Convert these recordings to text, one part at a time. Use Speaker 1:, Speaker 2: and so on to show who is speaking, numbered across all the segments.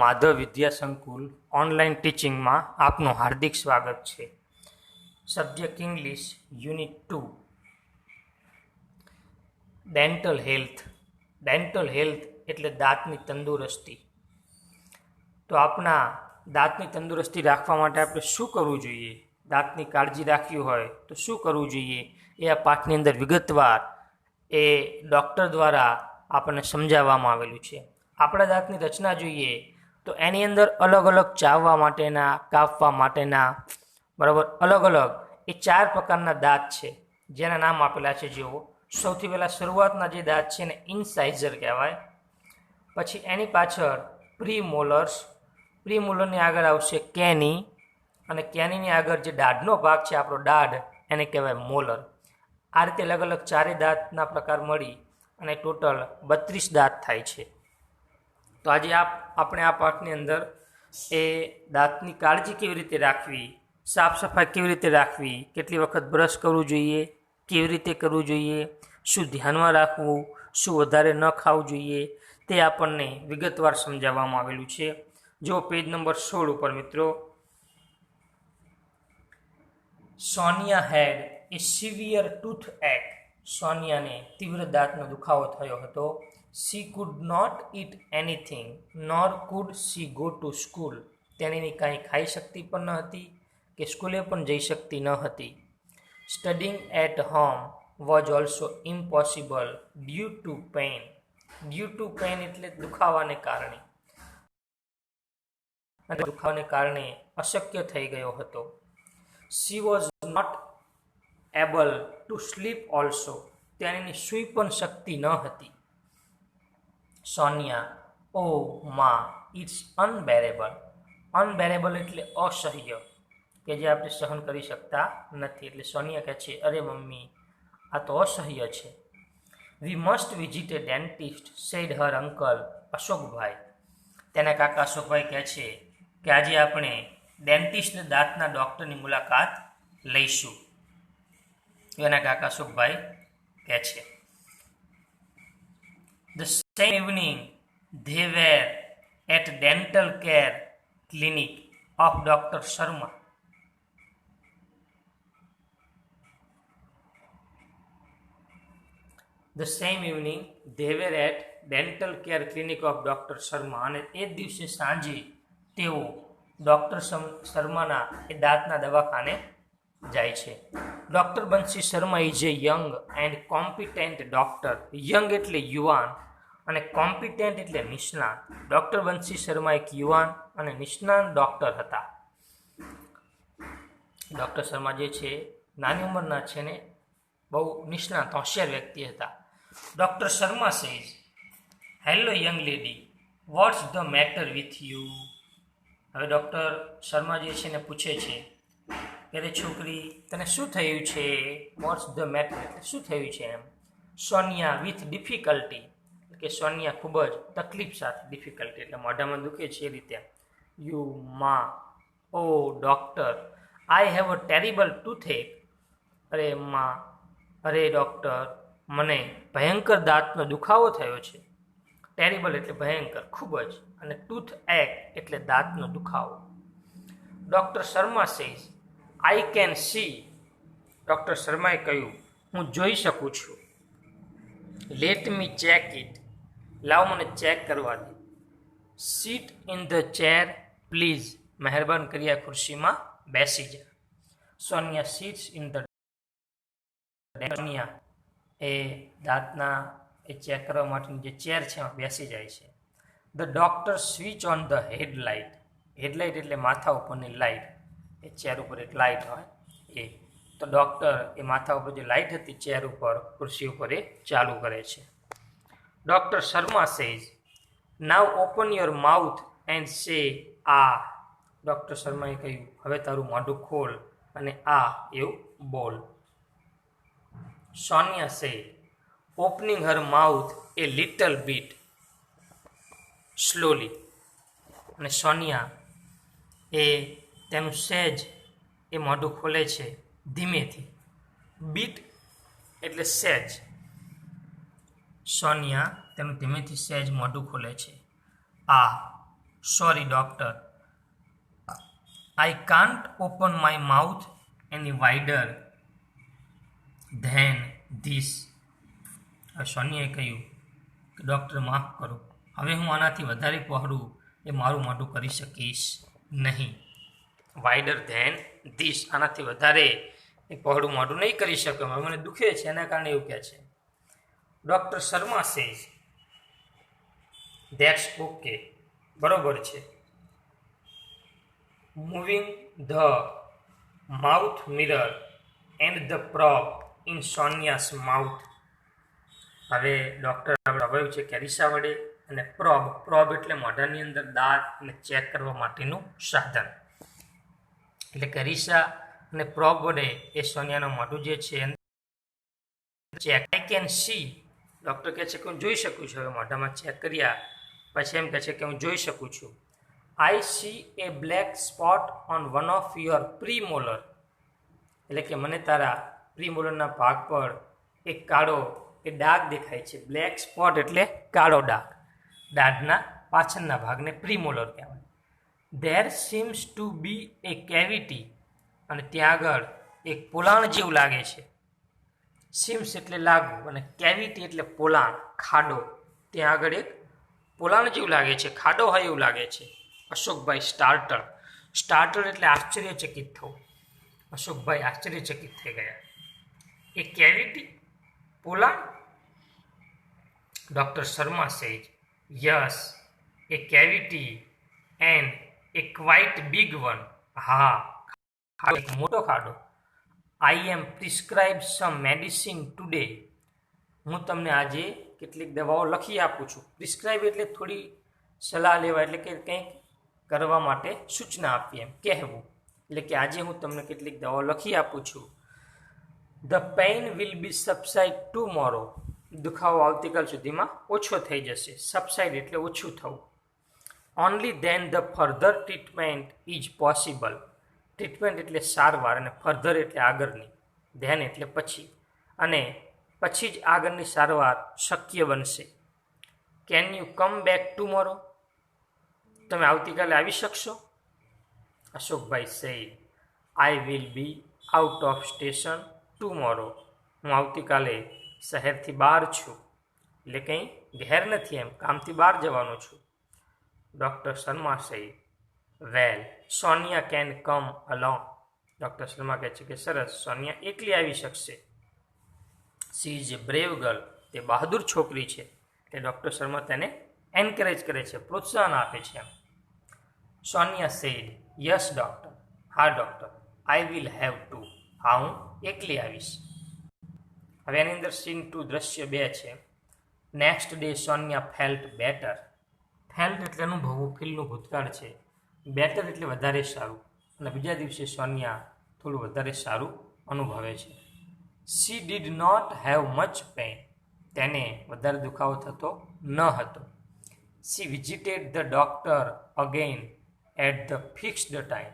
Speaker 1: માધવ વિદ્યા સંકુલ ઓનલાઈન ટીચિંગમાં આપનું હાર્દિક સ્વાગત છે. Subject English unit 2 dental health. Dental health એટલે દાંતની તંદુરસ્તી. તો આપણા દાંતની તંદુરસ્તી રાખવા માટે આપણે શું કરવું જોઈએ, દાંતની કાળજી રાખવી હોય તો શું કરવું જોઈએ, એ આ પાઠની અંદર વિગતવાર એ ડૉક્ટર દ્વારા આપણને સમજાવવામાં આવેલું છે. આપણા દાંતની રચના જોઈએ તો એની અંદર અલગ અલગ ચાવવા માટેના, કાપવા માટેના, બરાબર, અલગ અલગ એ 4 પ્રકારના દાંત છે જેના નામ આપેલા છે. જુઓ, સૌથી પહેલાં શરૂઆતના જે દાંત છે એને ઇન્સાઇઝર કહેવાય. પછી એની પાછળ પ્રીમોલર્સ, પ્રીમોલરની આગળ આવશે કેની, અને કેનીની આગળ જે દાઢનો ભાગ છે આપણો દાઢ, એને કહેવાય મોલર. આ રીતે અલગ અલગ 4 દાંતના પ્રકાર મળી અને ટોટલ 32 દાંત થાય છે. તો આજે આપણે આ પાઠની અંદર એ દાંતની કાળજી કેવી રીતે રાખવી, સાફ સફાઈ કેવી રીતે રાખવી, કેટલી વખત બ્રશ કરવું જોઈએ, કેવી રીતે કરવું જોઈએ, શું ધ્યાનમાં રાખવું, શું વધારે ન ખાવું જોઈએ, તે આપણને વિગતવાર સમજાવવામાં આવેલું છે. જો પેજ નંબર 16 ઉપર મિત્રો, સોનિયા હેડ એ સિવિયર ટૂથ એક. સોનિયાને તીવ્ર દાંતનો દુખાવો થયો હતો. She could not eat anything, nor could she go to school. તેણીની કાંઈ ખાઈ શકતી પણ ન હતી કે સ્કૂલે પણ જઈ શકતી ન હતી. Studying at home was also impossible due to pain. Due to pain એટલે દુખાવાને કારણે, અને દુખાવાને કારણે અશક્ય થઈ ગયો હતો. She was not able to sleep also. તેણીની સૂઈ પણ શકતી ન હતી. સોનિયા, ઓ માં, ઇટ્સ અનબેરેબલ. અનબેરેબલ એટલે અસહ્ય, કે જે આપણે સહન કરી શકતા નથી. એટલે સોનિયા કહે છે, અરે મમ્મી, આ તો અસહ્ય છે. We must visit a dentist, said her uncle Ashokbhai. તેના કાકા અશોકભાઈ કહે છે કે આજે આપણે ડેન્ટિસ્ટ, દાંતના ડૉક્ટરની મુલાકાત લઈશું. એના કાકા અશોકભાઈ કહે છે. The same evening, they were at dental care clinic of Dr. Sharma. The same evening, they were at dental care clinic of Dr. Sharma. અને એ જ દિવસે સાંજે તેઓ ડૉક્ટર શર્માના એ દાંતના દવાખાને જાય છે. Doctor Bansi Sharma is a young and competent doctor. Young એટલે યુવાન અને કોમ્પિટેન્ટ એટલે નિષ્ણાત. ડૉક્ટર બંસી શર્મા એક યુવાન અને નિષ્ણાત ડૉક્ટર હતા. ડૉક્ટર શર્મા જે છે નાની ઉંમરના છે ને બહુ નિષ્ણાત હોશિયાર વ્યક્તિ હતા. Doctor Sharma says, hello young lady, what's the matter with you. હવે ડૉક્ટર શર્મા જે છે ને પૂછે છે કે રે છોકરી, તને શું થયું છે? વોટ્સ ધ મેટર એટલે શું થયું છે એમ. સોનિયા વિથ ડિફિકલ્ટી, કે સોનિયા ખૂબ જ તકલીફ સાથે, ડિફિકલ્ટી એટલે મોઢામાં દુખે છે એ રીતે. યુ માં, oh doctor, I have a terrible toothache. અરે માં, અરે ડૉક્ટર, મને ભયંકર દાંતનો દુખાવો થયો છે. ટેરિબલ એટલે ભયંકર, ખૂબ જ, અને ટૂથ એક એટલે દાંતનો દુખાવો. Doctor Sharma says, I can see. Doctor શર્માએ કહ્યું, હું જોઈ શકું છું. Let me check it. લાવ મને ચેક કરવા દે. Sit in the chair please. મહેરબાન કરી આ ખુરશીમાં બેસી જા. Sonia sits in the. Sonia એ દાંતના એ ચેક કરવા માટેની જે ચેર છે એમાં બેસી જાય છે. The doctor switch on the headlight. Headlight એટલે માથા ઉપરની લાઇટ. એ ચેર ઉપર એક લાઇટ હોય એ. તો ડૉક્ટર એ માથા ઉપર જે લાઇટ હતી ચેર ઉપર, ખુરશી ઉપર, એ ચાલુ કરે છે. Doctor Sharma says, now open your mouth and say આ. ડૉક્ટર શર્માએ કહ્યું, હવે તારું મોઢું ખોલ અને આ એવું બોલ. સોનિયા સે, ઓપનિંગ હર માઉથ એ લિટલ બીટ સ્લોલી. અને સોનિયા એ તેનું સહેજ એ મોઢું ખોલે છે ધીમેથી. બીટ એટલે સહેજ. સોનિયા તેનું ધીમેથી સહેજ મોઢું ખોલે છે. આ sorry doctor, I can't open my mouth any wider than this. હવે સોનિયાએ કહ્યું કે ડૉક્ટર માફ કરો, હવે હું આનાથી વધારે પહોળું એ મારું મોઢું કરી શકીશ નહીં. વાઇડર ધેન ધીસ, આનાથી વધારે એ પહોળું મોઢું નહીં કરી શકું, હવે મને દુખે છે એના કારણે એવું કહે છે. Doctor Sharma says that's okay, બરોબર છે. Moving the mouth mirror and the probe in Sonia's mouth. હવે ડૉક્ટર આપણે અભાવ્યું છે કેરિસા વડે અને પ્રોબ એટલે મોઢાની અંદર દાંતને ચેક કરવા માટેનું સાધન. એટલે કેરિસા અને પ્રોબ વડે એ સોનિયાનું મોઢું જે છે check. I can see, doctor કહે છે કે હું જોઈ શકું છું. હવે મોઢામાં ચેક કર્યા પછી એમ કહે છે કે હું જોઈ શકું છું. I see a black spot on one of your premolar, એટલે કે મને તારા પ્રીમોલરના ભાગ પર એક કાળો એ ડાઘ દેખાય છે. બ્લેક સ્પોટ એટલે કાળો ડાઘ, દાઢના પાછળના ભાગને પ્રીમોલર કહેવાય. There seems to be a cavity, અને ત્યાં આગળ એક પોલાણ જેવું લાગે છે. સીમ્સ એટલે લાગવું અને કેવિટી એટલે પોલાણ, ખાડો. ત્યાં આગળ એક પોલાણ જેવું લાગે છે, ખાડો હોય એવું લાગે છે. અશોકભાઈ સ્ટાર્ટર એટલે આશ્ચર્યચકિત થવું. અશોકભાઈ આશ્ચર્યચકિત થઈ ગયા. એ કેવિટી, પોલાણ. ડૉક્ટર શર્મા સેજ yes A cavity and A quite big one. હા, એક મોટો ખાડો. આઈ એમ પ્રિસ્ક્રાઇબ સમ મેડિસિન ટુડે, હું તમને આજે કેટલીક દવાઓ લખી આપું છું. પ્રિસ્ક્રાઇબ એટલે થોડી સલાહ લેવા, એટલે કે કંઈક કરવા માટે સૂચના આપવી, એમ કહેવું. એટલે કે આજે હું તમને કેટલીક દવાઓ લખી આપું છું. The pain will be subside tomorrow, દુખાવો આવતીકાલ સુધીમાં ઓછો થઈ જશે. સબસાઇડ એટલે ઓછું થવું. Only then the further treatment is possible, treatment એટલે સારવાર અને ફર્ધર એટલે આગળની, ધેન એટલે પછી, અને પછી જ આગળની સારવાર શક્ય બનશે. Can you come back tomorrow, તમે આવતીકાલે આવી શકશો? Ashokbhai said I will be out of station tomorrow, હું આવતીકાલે શહેરથી બહાર છું, એટલે કંઈ ઘેર નથી, એમ કામથી બહાર જવાનો છું. Doctor Sharma said well Sonia can come along, doctor Sharma કહે છે કે સરસ, સોનિયા એકલી આવી શકશે. She is a brave girl, તે બહાદુર છોકરી છે. એટલે ડૉક્ટર શર્મા તેને એન્કરેજ કરે છે, પ્રોત્સાહન આપે છે. એમ સોનિયા સેડ યસ ડૉક્ટર, હા doctor, I will have to, હા હું એકલી આવીશ. હવે એની અંદર સીન 2 દ્રશ્ય 2 છે. Next day Sonia felt better. Felt એટલે અનુભવવું, ફીલનું ભૂતકાળ છે. બેટર એટલે વધારે સારું, અને બીજા દિવસે સોનિયા થોડું વધારે સારું અનુભવે છે. She did not have much pain, તેને વધારે દુખાવો થતો ન હતો. She visited the doctor again at the fixed time,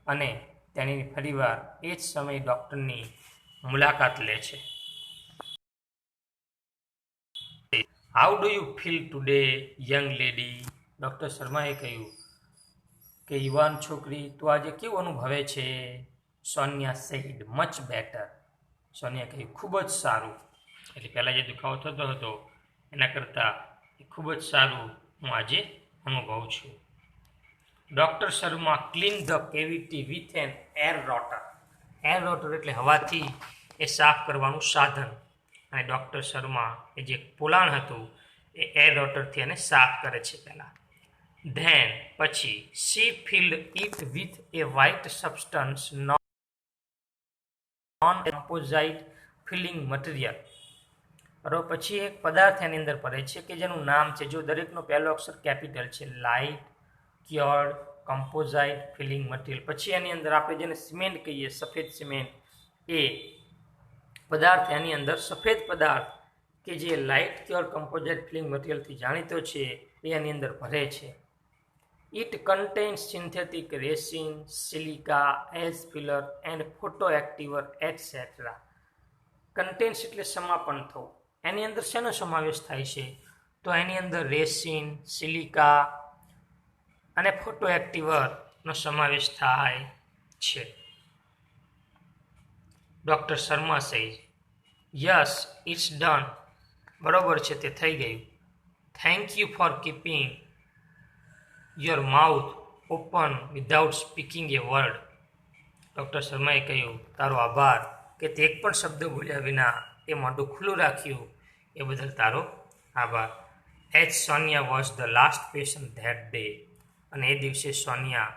Speaker 1: અને તેની ફરીવાર એ જ સમયે ડૉક્ટરની મુલાકાત લે છે. How do you feel today young lady, doctor શર્માએ કહ્યું કે યુવાન છોકરી, તું આજે કેવું અનુભવે છે? Sonia said much better, Sonia કહ્યું ખૂબ જ સારું. એટલે પહેલાં જે દુખાવો થતો હતો એના કરતાં ખૂબ જ સારું હું આજે અનુભવું છું. Doctor Sharma clean the cavity with an air rotor. Air rotor એટલે હવાથી એ સાફ કરવાનું સાધન, અને ડૉક્ટર શર્મા એ જે પોલાણ હતું એ એર રોટરથી એને સાફ કરે છે પહેલાં. ધેન પછી she filled it with a white substance known composite filling material. બરાબર, પછી એક પદાર્થ એની અંદર પડે છે કે જેનું નામ છે, જો દરેકનો પહેલો અક્ષર કેપિટલ છે, લાઇટ, ક્યોર્ડ, કમ્પોઝાઇટ, ફિલિંગ મટીરિયલ. પછી એની અંદર આપણે જેને સિમેન્ટ કહીએ, સફેદ સિમેન્ટ, એ પદાર્થ એની અંદર સફેદ પદાર્થ કે જે લાઇટ, ક્યોર્ડ, કમ્પોઝાઇટ, ફિલિંગ મટીરિયલથી જાણીતો છે એ એની અંદર ભરે છે. It contains synthetic resin, silica, as filler and photo activator etcetera. Contains એટલે સમાપન થવું. એની અંદર શેનો સમાવેશ થાય છે? તો એની અંદર રેસિન, સિલિકા, અને ફોટોએક્ટિવરનો સમાવેશ થાય છે. Doctor Sharma says, yes it's done. બરોબર છે, તે થઈ ગયું. Thank you for keeping your mouth open without speaking a word. Doctor શર્માએ કહ્યું, તારો આભાર કે તે એક પણ શબ્દ બોલ્યા વિના એ મોઢું ખુલ્લું રાખ્યું, એ બદલ તારો આભાર. H Sonia was the last patient that day. અને એ દિવસે સોનિયા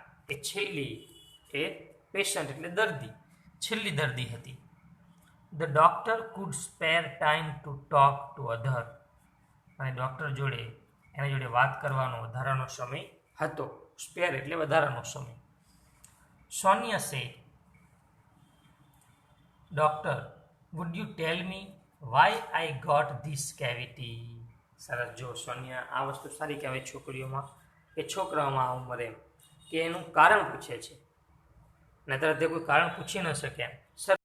Speaker 1: એ પેશન્ટ એટલે દર્દી, છેલ્લી દર્દી હતી. The doctor could spare time to talk to other. અને ડૉક્ટર જોડે એના જોડે વાત કરવાનો વધારાનો સમય હતો. સ્પેર એટલે વધારાનો સમય. Sonia say, doctor would you tell me why I got this cavity. સરસ. જો સોનિયા આ વસ્તુ સારી કહેવાય છોકરીઓમાં કે છોકરાઓમાં આ ઉંમરે કે એનું કારણ પૂછે છે. નહીતર તે કોઈ કારણ પૂછી ન શકે. સર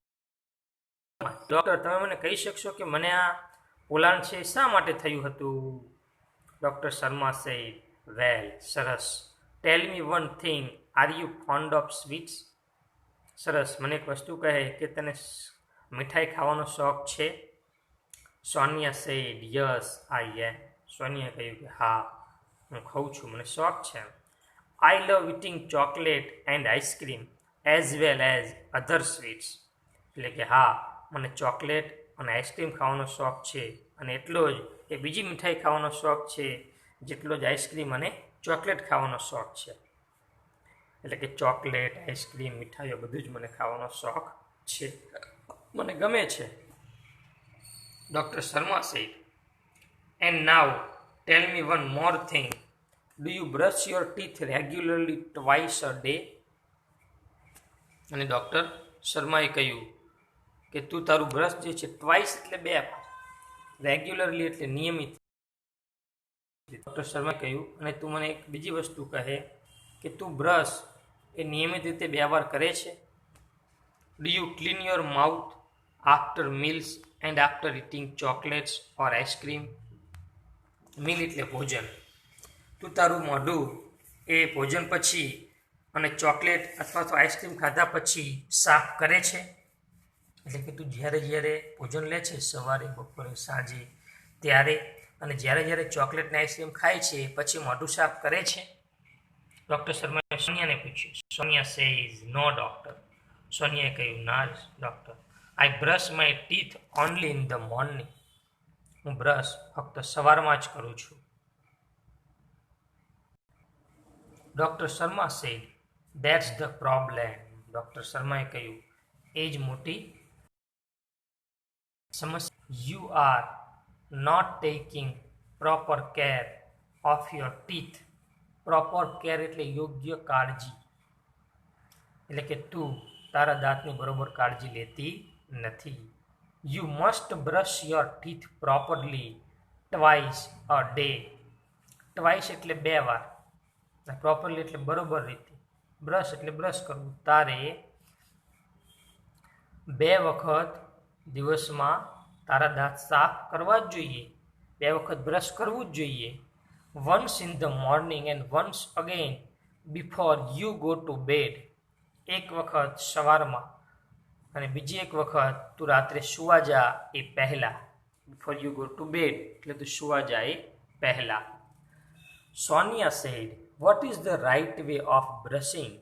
Speaker 1: ડૉક્ટર, તમે મને કહી શકશો કે મને આ પોલાણ છે શા માટે થયું હતું? ડૉક્ટર શર્મા સે, વેલ, સરસ. Tell me one thing, are you fond of sweets? સરસ. મને એક વસ્તુ કહે કે તને મીઠાઈ ખાવાનો શોખ છે? Sonia said, yes I am. Sonia કહ્યું કે હા, હું ખાઉં છું, મને શોખ છે. I love eating chocolate and ice cream as well as other sweets. એટલે કે હા, મને ચોકલેટ અને આઈસ્ક્રીમ ખાવાનો શોખ છે, અને એટલો જ એ બીજી મીઠાઈ ખાવાનો શોખ છે જેટલો જ આઈસ્ક્રીમ અને ચોકલેટ ખાવાનો શોખ છે. એટલે કે ચોકલેટ, આઈસ્ક્રીમ, મીઠાઈઓ બધું જ મને ખાવાનો શોખ છે, મને ગમે છે. Doctor Sharma said, and now tell me one more thing, do you brush your teeth regularly twice a day? અને ડૉક્ટર શર્માએ કહ્યું કે તું તારું બ્રશ જે છે, ટ્વાઇસ એટલે 2 વાર, રેગ્યુલરલી એટલે નિયમિત. ડૉક્ટર શર્માએ કહ્યું, અને તું મને એક બીજી વસ્તુ કહે કે તું બ્રશ એ નિયમિત રીતે 2 વાર કરે છે? Do you clean your mouth after meals and after eating chocolates or ice cream? Meal એટલે ભોજન. તું તારું મોઢું એ ભોજન પછી અને ચોકલેટ અથવા તો આઈસ્ક્રીમ ખાધા પછી સાફ કરે છે? એટલે કે તું જ્યારે ભોજન લે છે, સવારે, બપોરે, સાંજે, ત્યારે, અને જ્યારે ચોકલેટ ને આઈસ્ક્રીમ ખાય છે પછી મોઢું સાફ કરે છે? ડૉક્ટર શર્માએ સોનિયાને પૂછ્યું. Sonia says, no doctor. સોનિયાએ કહ્યું, ના doctor, I brush my teeth only in the morning. હું બ્રશ ફક્ત સવારમાં જ કરું છું. Doctor Sharma said, that's the problem. Doctor શર્માએ કહ્યું, એ જ મોટી સમસ્યા. You are not taking proper care of your teeth. Proper care એટલે યોગ્ય કાળજી. એટલે કે તું તારા દાંતની બરોબર કાળજી લેતી નથી. You must brush your teeth properly twice a day. Twice એટલે 2 વાર, પ્રોપરલી એટલે બરોબર રીતે, બ્રશ એટલે બ્રશ કરવું. તારે 2 વખત દિવસમાં તારા દાંત સાફ કરવા જ જોઈએ, 2 વખત બ્રશ કરવું જ જોઈએ. Once in the morning and once again before you go to bed. એક વખત સવારમાં અને બીજી એક વખત તું રાત્રે સુવા જા એ પહેલા. Before you go to bed એટલે તું સુવા જા એ પહેલા. Sonia said, what is the right way of brushing?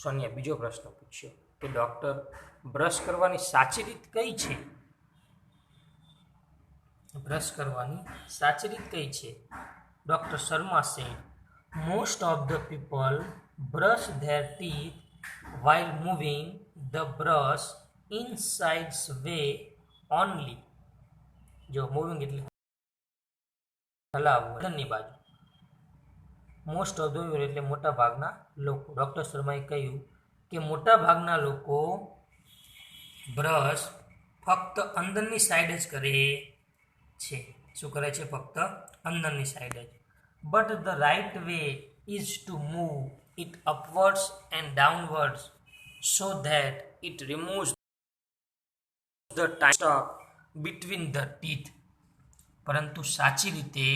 Speaker 1: Sonia બીજો પ્રશ્ન પૂછ્યો કે ડૉક્ટર, બ્રશ કરવાની સાચી રીત કઈ છે? બ્રશ કરવાની સાચી રીત કઈ છે? Doctor Sharma said, most of the people brush their teeth while moving the brush insides way only. જો મૂવિંગ એટલે હલાવવું, અંદરની બાજુ. મોસ્ટ ઓફ ધ એટલે મોટા ભાગના લોકો. ડૉક્ટર શર્માએ કહ્યું કે મોટા ભાગના લોકો બ્રશ ફક્ત અંદરની સાઈડ જ કરે છે. શું કરે છે? ફક્ત અંદરની સાઈડ જ. But the right way is to move it upwards and downwards so that it removes the time stuck between the teeth. પરંતુ સાચી રીતે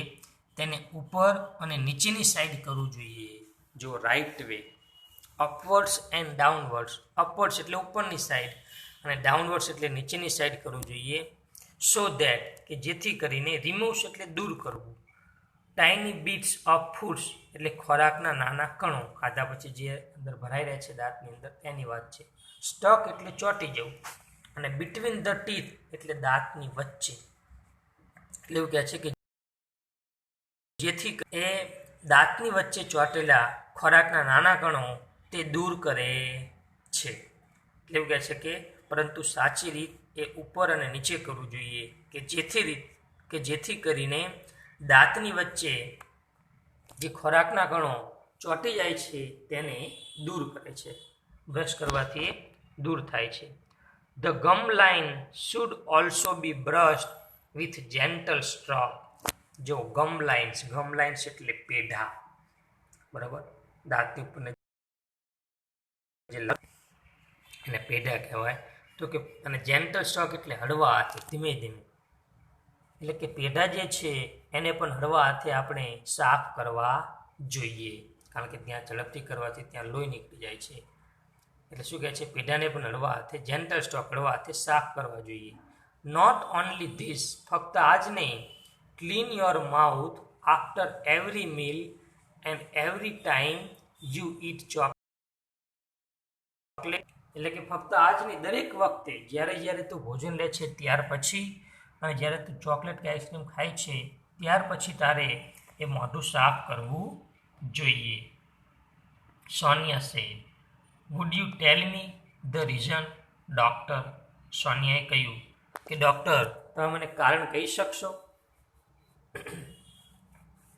Speaker 1: તેને ઉપર અને નીચેની સાઈડ કરવું જોઈએ. જો રાઈટ વે અપવર્ડ્સ એન્ડ ડાઉનવર્ડ્સ, અપવર્ડ્સ એટલે ઉપરની સાઈડ અને ડાઉનવર્ડ્સ એટલે નીચેની સાઈડ કરવું જોઈએ. સો ધેટ કે જેથી કરીને રિમૂવ્સ એટલે દૂર કરવું. ટાઇની બીટ્સ ઓફ ફૂડ્સ એટલે ખોરાકના નાના કણો, ખાધા પછી જે અંદર ભરાઈ રહે છે દાંતની અંદર તેની વાત છે. સ્ટક એટલે ચોંટી જવું અને બિટવીન ધ ટીથ એટલે દાંતની વચ્ચે. એટલે એવું કહે છે કે જેથી એ દાંતની વચ્ચે ચોંટેલા ખોરાકના નાના કણો તે દૂર કરે છે. એટલે એવું કહે છે કે પરંતુ સાચી રીત એ ઉપર અને નીચે કરવું જોઈએ કે જેથી કરીને દાંતની વચ્ચે જે ખોરાકના કણો ચોંટી જાય છે તેને દૂર કરે છે. બ્રશ કરવાથી એ દૂર થાય છે. The gum line should also be brushed with gentle stroke. જો ગમ લાઇન્સ એટલે પેઢા, બરાબર, દાંતની ઉપર જે એને પેઢા કહેવાય. તો કે અને જેન્ટલ સ્ટ્રોક એટલે હળવા હાથે, ધીમે ધીમે. એટલે કે પેઢા જે છે એને પણ હળવા હાથે આપણે સાફ કરવા જોઈએ, કારણ કે ત્યાં ઝડપથી કરવાથી ત્યાં લોહી નીકળી જાય છે. એટલે શું કહે છે, પેઢાને પણ હળવા હાથે, જેન્ટલ સ્ટ્રોક હળવા હાથે સાફ કરવા જોઈએ. નોટ ઓનલી ધીસ, ફક્ત આ જ નહીં, clean your mouth after every meal and every time you eat chocolate. એટલે કે ફક્ત આજ નહીં, દરેક વખતે જ્યારે તું ભોજન લે છે ત્યાર પછી અને જ્યારે તું ચોકલેટ કે આઈસ્ક્રીમ ખાય છે ત્યાર પછી તારે એ મોઢું સાફ કરવું જોઈએ. Sonia said, would you tell me the reason? Doctor, સોનિયાએ કહ્યું કે ડૉક્ટર તમે મને કારણ કહી શકશો?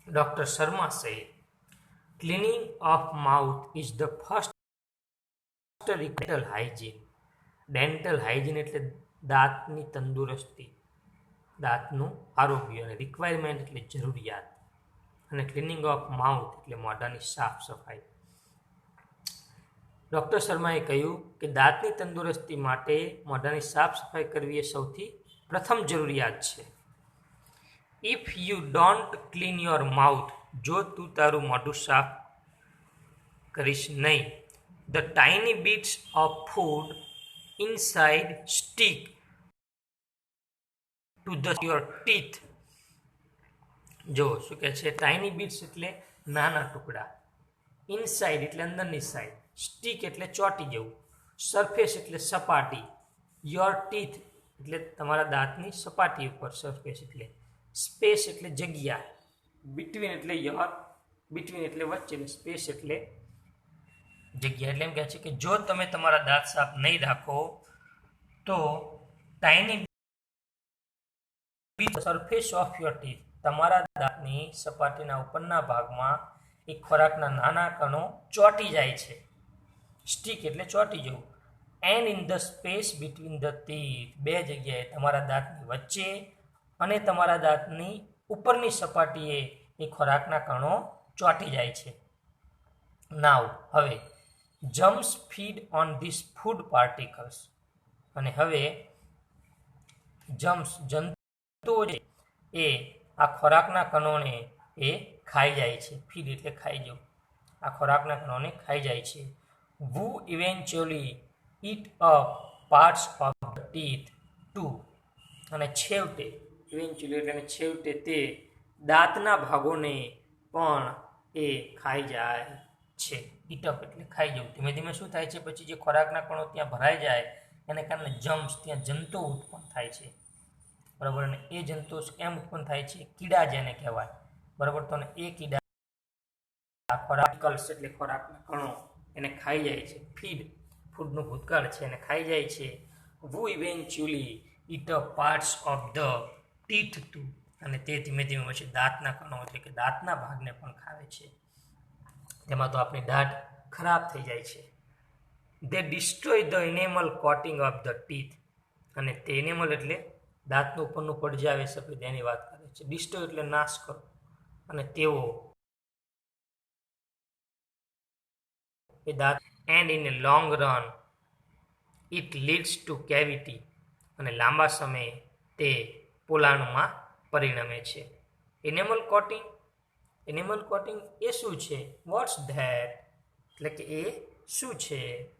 Speaker 1: Doctor Sharma said, cleaning of mouth is the first dental hygiene. Dental hygiene એટલે દાંતની તંદુરસ્તી, દાંતનું આરોગ્ય, અને રિક્વાયરમેન્ટ એટલે જરૂરિયાત, અને ક્લિનિંગ ઓફ માઉથ એટલે મોઢાની સાફ સફાઈ. ડૉક્ટર શર્માએ કહ્યું કે દાંતની તંદુરસ્તી માટે મોઢાની સાફ સફાઈ કરવી એ સૌથી પ્રથમ જરૂરિયાત છે. If you don't clean your mouth, જો તું તારું મોઢું સાફ કરીશ નહીં, the tiny bits of food inside stick to the your teeth. જો શું કહે છે, ટાઇની બીટ્સ એટલે નાના ટુકડા, ઇનસાઇડ એટલે અંદરની સાઈડ, સ્ટીક એટલે ચોંટી જવું, સરફેસ એટલે સપાટી, યોર ટીથ એટલે તમારા દાંતની સપાટી ઉપર, સરફેસ એટલે, સ્પેસ એટલે જગ્યા, બિટવીન એટલે બિટવીન એટલે વચ્ચે, સ્પેસ એટલે જગ્યા. એટલે એમ કહે છે કે જો તમે તમારા દાંત સાફ નહીં રાખો તો tiny surface of your teeth, તમારા દાંતની સપાટીના ઉપરના ભાગમાં એ ખોરાકના નાના કણો ચોંટી જાય છે. સ્ટીક એટલે ચોંટી જવું. And in the space between the teeth, બે જગ્યાએ, તમારા દાંતની વચ્ચે અને તમારા દાંતની ઉપરની સપાટીએ એ ખોરાકના કણો ચોંટી જાય છે. નાવ, હવે germs feed on this food particles, અને હવે જમ્સ જંતુઓ છે એ આ ખોરાકના કણોને એ ખાઈ જાય છે. ફીડ એટલે ખાઈ જવું, આ ખોરાકના કણોને ખાઈ જાય છે. Who eventually eat up parts of the teeth too, અને છેવટે, ઇવેન્ચ્યુઅલી એટલે છેવટે તે દાંતના ભાગોને પણ એ ખાઈ જાય છે. ઇટઅપ એટલે ખાઈ જવું. ધીમે ધીમે શું થાય છે, પછી જે ખોરાકના કણો ત્યાં ભરાઈ જાય એને કારણે જમ્સ, ત્યાં જંતુઓ ઉત્પન્ન થાય છે, બરાબર. અને એ જંતુઓ કેમ ઉત્પન્ન થાય છે? કીડા જેને કહેવાય, બરાબર. તો એ કીડા પાર્ટિકલ્સ એટલે ખોરાકના કણો એને ખાઈ જાય છે. ફીડ, ફૂડનું ભૂતકાળ છે, એને ખાઈ જાય છે. Who eventually eat up parts of the teeth too, અને તે ધીમે ધીમે પછી દાંતના કણો એટલે કે દાંતના ભાગને પણ ખાવે છે. તેમાં તો આપણી દાંત ખરાબ થઈ જાય છે. They destroy the enamel coating of the teeth, અને તે ઇનેમલ એટલે દાંતનું ઉપરનું પડજાવે સફેદ, એની વાત કરે છે. ડિસ્ટ્રોય એટલે નાશ કરો, અને તેઓ એ દાંત, and in a long run it leads to cavity, અને લાંબા સમયે તે પોલાણુમાં પરિણમે છે. ઇનેમલ કોટિંગ એનિમલ કોટિંગ એ શું છે? What's that? એટલે કે એ શું છે?